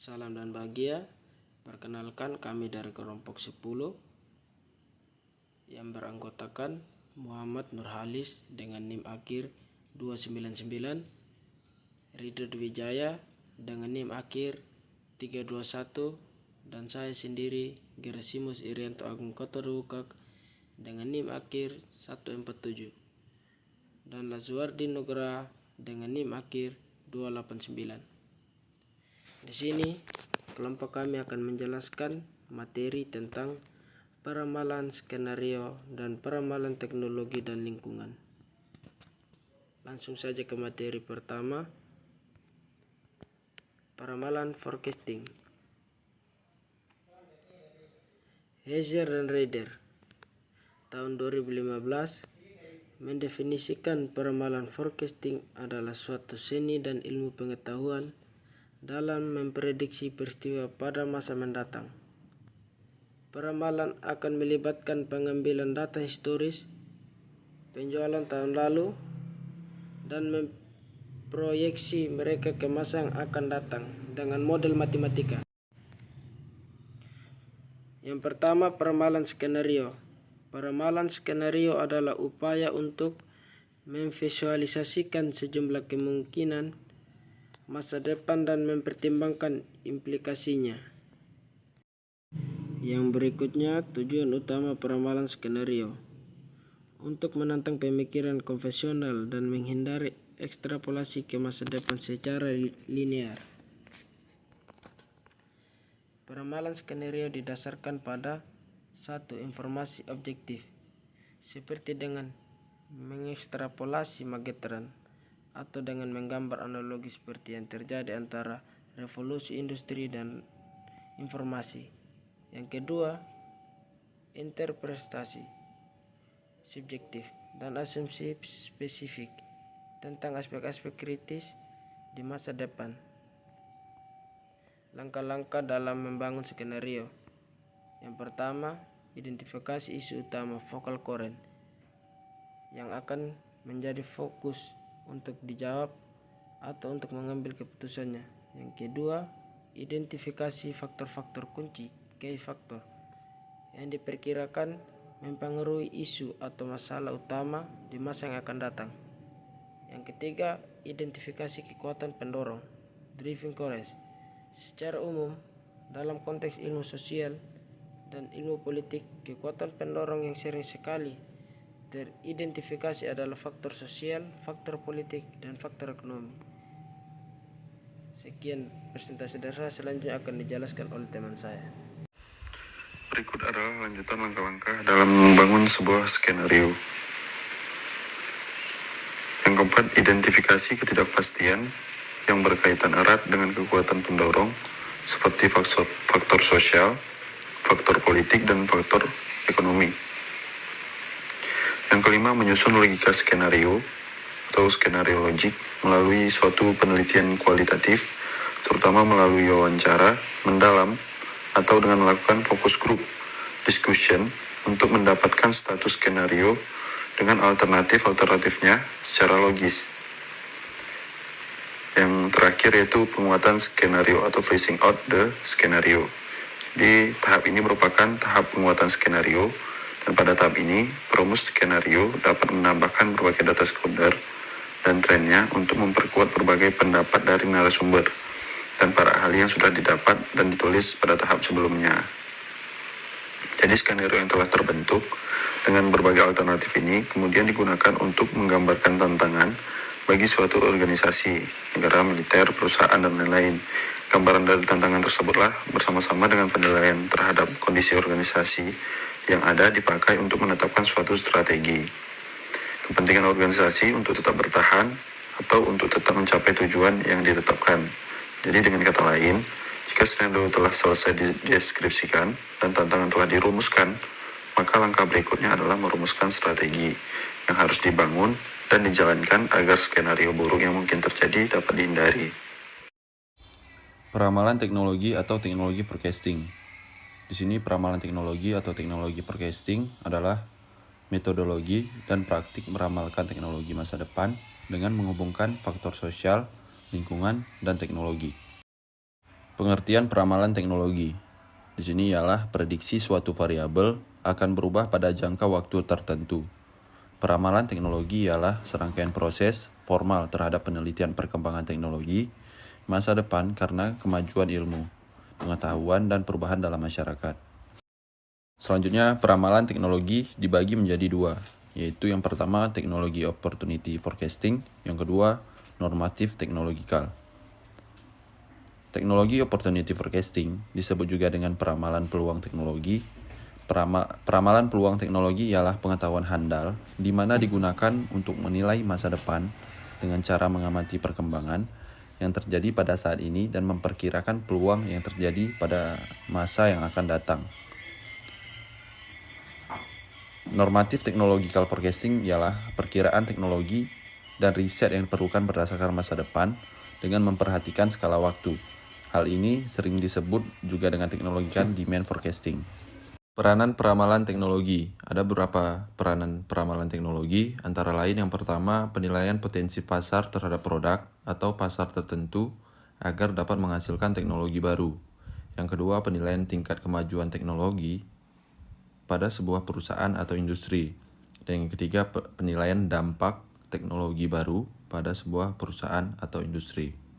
Salam dan bahagia. Perkenalkan, kami dari kelompok 10 yang beranggotakan Muhammad Nurhalis dengan NIM akhir 299, Ridho Wijaya dengan NIM akhir 321, dan saya sendiri Gerasimus Irianto Agung Kotorukak dengan NIM akhir 147, dan Lazuardi Nugra dengan NIM akhir 289. Di sini kelompok kami akan menjelaskan materi tentang peramalan skenario dan peramalan teknologi dan lingkungan. Langsung saja ke materi pertama, peramalan forecasting. Heiser dan Rader tahun 2015 mendefinisikan peramalan forecasting adalah suatu seni dan ilmu pengetahuan dalam memprediksi peristiwa pada masa mendatang. Peramalan akan melibatkan pengambilan data historis, penjualan tahun lalu, dan memproyeksi mereka ke masa yang akan datang dengan model matematika. Yang pertama, peramalan skenario. Peramalan skenario adalah upaya untuk memvisualisasikan sejumlah kemungkinan masa depan dan mempertimbangkan implikasinya. Yang berikutnya, tujuan utama peramalan skenario untuk menantang pemikiran konvensional dan menghindari ekstrapolasi ke masa depan secara linear. Peramalan skenario didasarkan pada satu informasi objektif, seperti dengan mengekstrapolasi Mageddon atau dengan menggambar analogi seperti yang terjadi antara revolusi industri dan informasi. Yang kedua, interpretasi subjektif dan asumsi spesifik tentang aspek-aspek kritis di masa depan. Langkah-langkah dalam membangun skenario. Yang pertama, identifikasi isu utama focal current yang akan menjadi fokus untuk dijawab atau untuk mengambil keputusannya. Yang kedua, identifikasi faktor-faktor kunci, key factor, yang diperkirakan mempengaruhi isu atau masalah utama di masa yang akan datang. Yang ketiga, identifikasi kekuatan pendorong, driving force. Secara umum, dalam konteks ilmu sosial dan ilmu politik, kekuatan pendorong yang sering sekali teridentifikasi adalah faktor sosial, faktor politik, dan faktor ekonomi. Sekian presentasi dari saya, selanjutnya akan dijelaskan oleh teman saya. Berikut adalah lanjutan langkah-langkah dalam membangun sebuah skenario. Yang keempat, identifikasi ketidakpastian yang berkaitan erat dengan kekuatan pendorong seperti faktor sosial, faktor politik, dan faktor ekonomi. Yang kelima, menyusun logika skenario atau skenario logik melalui suatu penelitian kualitatif, terutama melalui wawancara mendalam atau dengan melakukan focus group discussion untuk mendapatkan status skenario dengan alternatifnya secara logis. Yang terakhir yaitu penguatan skenario atau fleshing out the skenario. Di tahap ini merupakan tahap penguatan skenario, dan pada tahap ini perumus skenario dapat menambahkan berbagai data sekunder dan trennya untuk memperkuat berbagai pendapat dari narasumber dan para ahli yang sudah didapat dan ditulis pada tahap sebelumnya. Jadi skenario yang telah terbentuk dengan berbagai alternatif ini kemudian digunakan untuk menggambarkan tantangan bagi suatu organisasi, negara, militer, perusahaan, dan lain-lain. Gambaran dari tantangan tersebutlah bersama-sama dengan penilaian terhadap kondisi organisasi yang ada dipakai untuk menetapkan suatu strategi. Kepentingan organisasi untuk tetap bertahan atau untuk tetap mencapai tujuan yang ditetapkan. Jadi dengan kata lain, jika skenario telah selesai dideskripsikan dan tantangan telah dirumuskan, maka langkah berikutnya adalah merumuskan strategi yang harus dibangun dan dijalankan agar skenario buruk yang mungkin terjadi dapat dihindari. Peramalan teknologi atau teknologi forecasting. Di sini peramalan teknologi atau teknologi forecasting adalah metodologi dan praktik meramalkan teknologi masa depan dengan menghubungkan faktor sosial, lingkungan, dan teknologi. Pengertian peramalan teknologi di sini ialah prediksi suatu variabel akan berubah pada jangka waktu tertentu. Peramalan teknologi ialah serangkaian proses formal terhadap penelitian perkembangan teknologi masa depan karena kemajuan ilmu, pengetahuan, dan perubahan dalam masyarakat. Selanjutnya, peramalan teknologi dibagi menjadi dua, yaitu yang pertama teknologi opportunity forecasting, yang kedua normatif teknologikal. Teknologi opportunity forecasting disebut juga dengan peramalan peluang teknologi. Peramalan peluang teknologi ialah pengetahuan handal di mana digunakan untuk menilai masa depan dengan cara mengamati perkembangan yang terjadi pada saat ini dan memperkirakan peluang yang terjadi pada masa yang akan datang. Normatif technological forecasting ialah perkiraan teknologi dan riset yang diperlukan berdasarkan masa depan dengan memperhatikan skala waktu. Hal ini sering disebut juga dengan teknological demand forecasting. Peranan peramalan teknologi. Ada beberapa peranan peramalan teknologi, antara lain yang pertama penilaian potensi pasar terhadap produk atau pasar tertentu agar dapat menghasilkan teknologi baru. Yang kedua penilaian tingkat kemajuan teknologi pada sebuah perusahaan atau industri. Dan yang ketiga penilaian dampak teknologi baru pada sebuah perusahaan atau industri.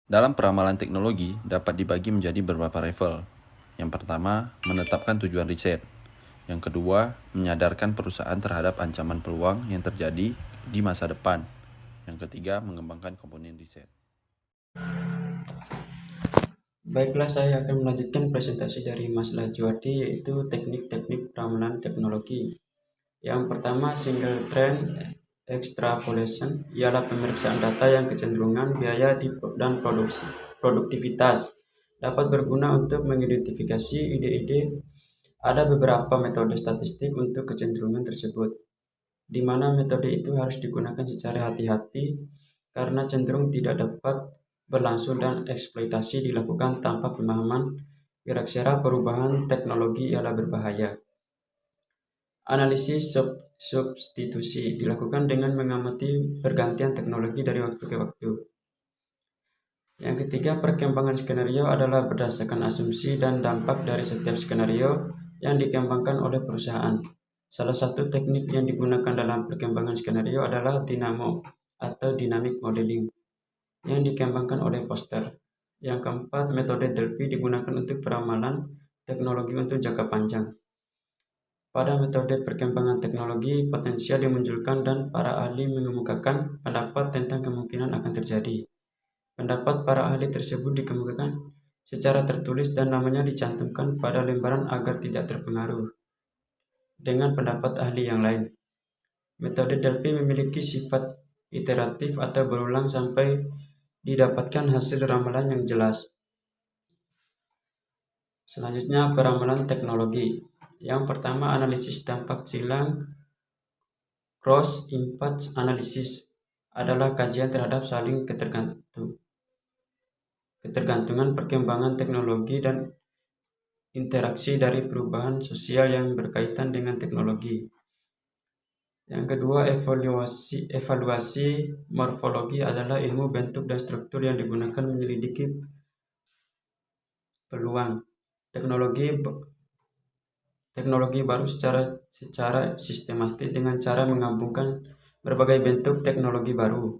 Dalam peramalan teknologi dapat dibagi menjadi beberapa level. Yang pertama, menetapkan tujuan riset. Yang kedua, menyadarkan perusahaan terhadap ancaman peluang yang terjadi di masa depan. Yang ketiga, mengembangkan komponen riset. Baiklah, saya akan melanjutkan presentasi dari Mas Lajuardi, yaitu teknik-teknik peramalan teknologi. Yang pertama, single trend extrapolation ialah pemeriksaan data yang kecenderungan biaya dan produktivitas dapat berguna untuk mengidentifikasi ide-ide. Ada beberapa metode statistik untuk kecenderungan tersebut, di mana metode itu harus digunakan secara hati-hati karena cenderung tidak dapat berlangsung dan eksploitasi dilakukan tanpa pemahaman kira-kira perubahan teknologi ialah berbahaya. Analisis substitusi dilakukan dengan mengamati pergantian teknologi dari waktu ke waktu. Yang ketiga, perkembangan skenario adalah berdasarkan asumsi dan dampak dari setiap skenario yang dikembangkan oleh perusahaan. Salah satu teknik yang digunakan dalam perkembangan skenario adalah dinamo atau dynamic modeling yang dikembangkan oleh Foster. Yang keempat, metode Delphi digunakan untuk peramalan teknologi untuk jangka panjang. Pada metode perkembangan teknologi, potensial dimunculkan dan para ahli mengemukakan pendapat tentang kemungkinan akan terjadi. Pendapat para ahli tersebut dikemukakan secara tertulis dan namanya dicantumkan pada lembaran agar tidak terpengaruh dengan pendapat ahli yang lain. Metode Delphi memiliki sifat iteratif atau berulang sampai didapatkan hasil ramalan yang jelas. Selanjutnya, peramalan teknologi. Yang pertama, analisis dampak silang cross impact analysis adalah kajian terhadap saling ketergantungan perkembangan teknologi dan interaksi dari perubahan sosial yang berkaitan dengan teknologi. Yang kedua, evaluasi morfologi adalah ilmu bentuk dan struktur yang digunakan menyelidiki peluang teknologi baru secara sistematis dengan cara menggabungkan berbagai bentuk teknologi baru.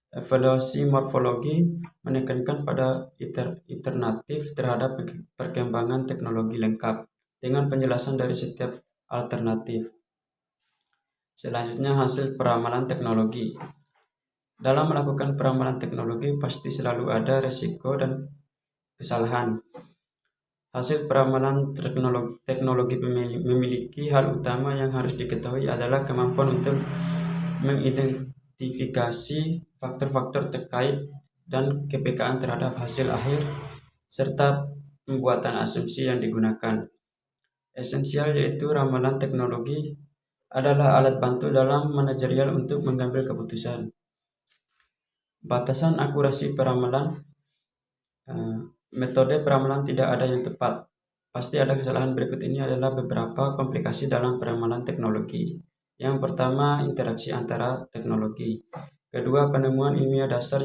Evaluasi morfologi menekankan pada iteratif terhadap perkembangan teknologi lengkap dengan penjelasan dari setiap alternatif. Selanjutnya, hasil peramalan teknologi. Dalam melakukan peramalan teknologi pasti selalu ada risiko dan kesalahan. Hasil peramalan teknologi memiliki hal utama yang harus diketahui adalah kemampuan untuk mengidentifikasi faktor-faktor terkait dan kepekaan terhadap hasil akhir serta pembuatan asumsi yang digunakan. Esensial yaitu ramalan teknologi adalah alat bantu dalam manajerial untuk mengambil keputusan. Batasan akurasi peramalan. Metode peramalan tidak ada yang tepat. Pasti ada kesalahan. Berikut ini adalah beberapa komplikasi dalam peramalan teknologi. Yang pertama, interaksi antara teknologi. Kedua, penemuan ilmiah dasar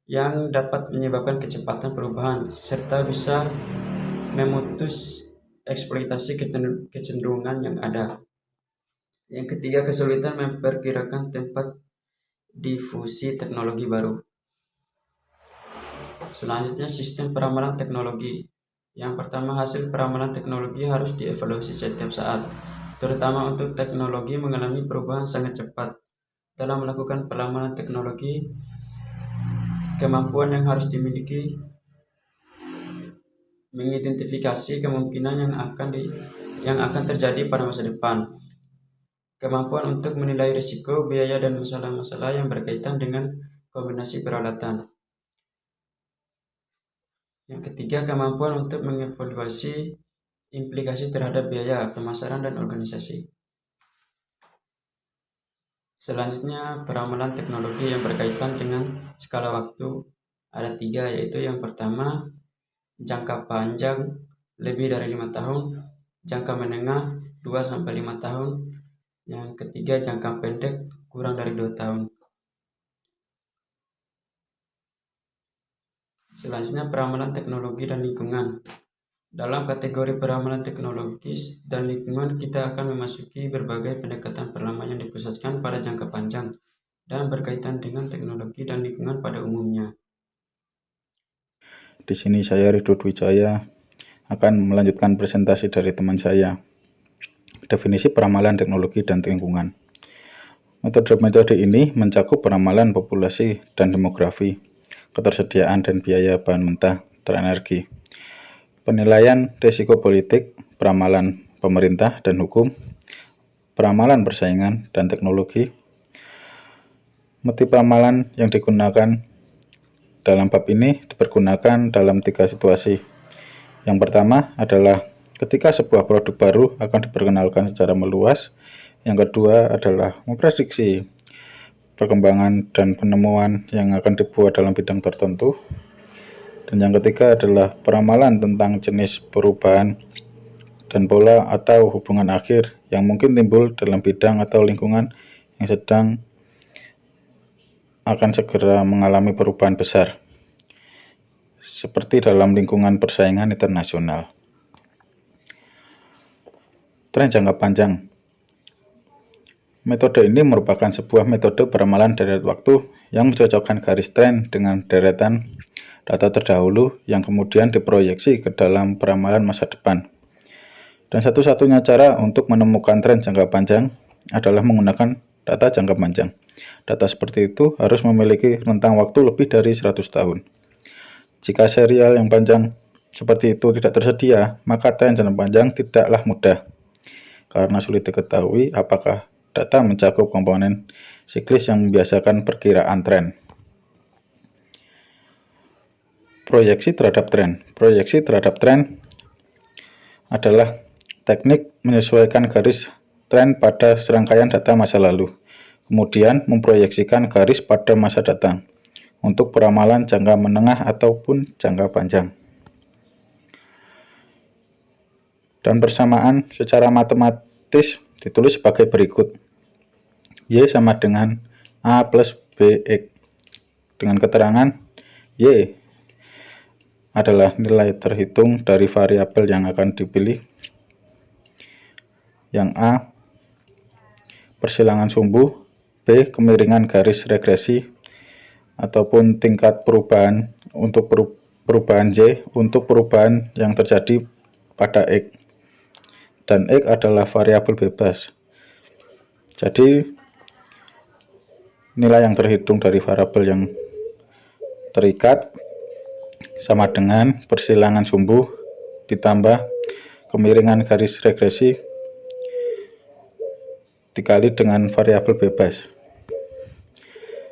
yang dapat menyebabkan kecepatan perubahan serta bisa memutus eksploitasi kecenderungan yang ada. Yang ketiga, kesulitan memperkirakan tempat difusi teknologi baru. Selanjutnya, sistem peramalan teknologi. Yang pertama, hasil peramalan teknologi harus dievaluasi setiap saat, terutama untuk teknologi mengalami perubahan sangat cepat. Dalam melakukan peramalan teknologi, kemampuan yang harus dimiliki mengidentifikasi kemungkinan yang akan terjadi pada masa depan. Kemampuan untuk menilai risiko, biaya, dan masalah-masalah yang berkaitan dengan kombinasi peralatan. Yang ketiga, kemampuan untuk mengevaluasi implikasi terhadap biaya, pemasaran, dan organisasi. Selanjutnya, peramalan teknologi yang berkaitan dengan skala waktu ada 3, yaitu yang pertama, jangka panjang lebih dari 5 tahun, jangka menengah 2-5 tahun, yang ketiga jangka pendek kurang dari 2 tahun. Selanjutnya, peramalan teknologi dan lingkungan. Dalam kategori peramalan teknologis dan lingkungan, kita akan memasuki berbagai pendekatan peramalan yang dipusatkan pada jangka panjang dan berkaitan dengan teknologi dan lingkungan pada umumnya. Di sini saya Ridho Wijaya akan melanjutkan presentasi dari teman saya. Definisi peramalan teknologi dan lingkungan. Metode-metode ini mencakup peramalan populasi dan demografi, ketersediaan dan biaya bahan mentah terenergi, penilaian risiko politik, peramalan pemerintah dan hukum, peramalan persaingan dan teknologi. Metode peramalan yang digunakan dalam bab ini dipergunakan dalam 3 situasi. Yang pertama adalah ketika sebuah produk baru akan diperkenalkan secara meluas. Yang kedua adalah memprediksi perkembangan dan penemuan yang akan dibuat dalam bidang tertentu. Dan yang ketiga adalah peramalan tentang jenis perubahan dan pola atau hubungan akhir yang mungkin timbul dalam bidang atau lingkungan yang sedang akan segera mengalami perubahan besar, seperti dalam lingkungan persaingan internasional. Tren jangka panjang. Metode ini merupakan sebuah metode peramalan deret waktu yang mencocokkan garis tren dengan deretan data terdahulu yang kemudian diproyeksi ke dalam peramalan masa depan. Dan satu-satunya cara untuk menemukan tren jangka panjang adalah menggunakan data jangka panjang. Data seperti itu harus memiliki rentang waktu lebih dari 100 tahun. Jika serial yang panjang seperti itu tidak tersedia, maka tren jangka panjang tidaklah mudah, karena sulit diketahui apakah data mencakup komponen siklis yang membiasakan perkiraan tren. Proyeksi terhadap tren. Proyeksi terhadap tren adalah teknik menyesuaikan garis tren pada serangkaian data masa lalu, kemudian memproyeksikan garis pada masa datang untuk peramalan jangka menengah ataupun jangka panjang. Dan persamaan secara matematis ditulis sebagai berikut. Y sama dengan A plus BX. Dengan keterangan Y adalah nilai terhitung dari variabel yang akan dipilih. Yang A, persilangan sumbu. B, kemiringan garis regresi ataupun tingkat perubahan untuk perubahan Y untuk perubahan yang terjadi pada X. Dan X adalah variabel bebas. Jadi nilai yang terhitung dari variabel yang terikat sama dengan persilangan sumbu ditambah kemiringan garis regresi dikali dengan variabel bebas.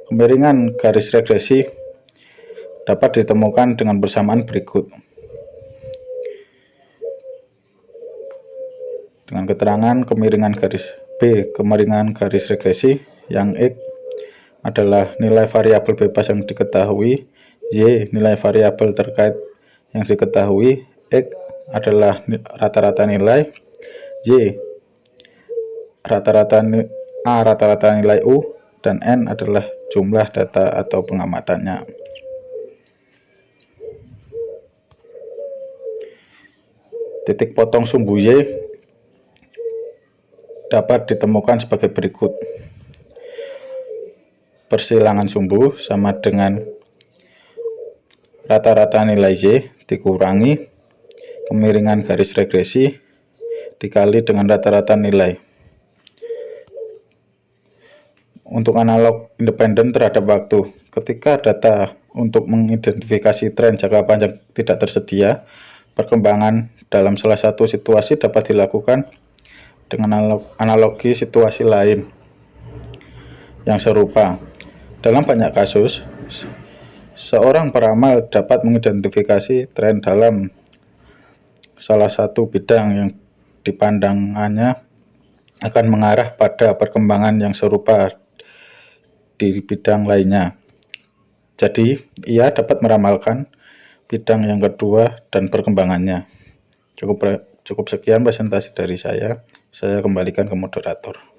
Kemiringan garis regresi dapat ditemukan dengan persamaan berikut. Dengan keterangan kemiringan garis B, kemiringan garis regresi, yang X adalah nilai variabel bebas yang diketahui, Y nilai variabel terkait yang diketahui, X adalah rata-rata nilai, Y rata-rata nilai U, dan N adalah jumlah data atau pengamatannya. Titik potong sumbu Y dapat ditemukan sebagai berikut. Persilangan sumbu sama dengan rata-rata nilai Y dikurangi kemiringan garis regresi dikali dengan rata-rata nilai. Untuk analog independen terhadap waktu, ketika data untuk mengidentifikasi tren jangka panjang tidak tersedia, perkembangan dalam salah satu situasi dapat dilakukan dengan analogi situasi lain yang serupa. Dalam banyak kasus, seorang peramal dapat mengidentifikasi tren dalam salah satu bidang yang dipandangannya akan mengarah pada perkembangan yang serupa di bidang lainnya. Jadi, ia dapat meramalkan bidang yang kedua dan perkembangannya. Cukup sekian presentasi dari saya. Saya kembalikan ke moderator.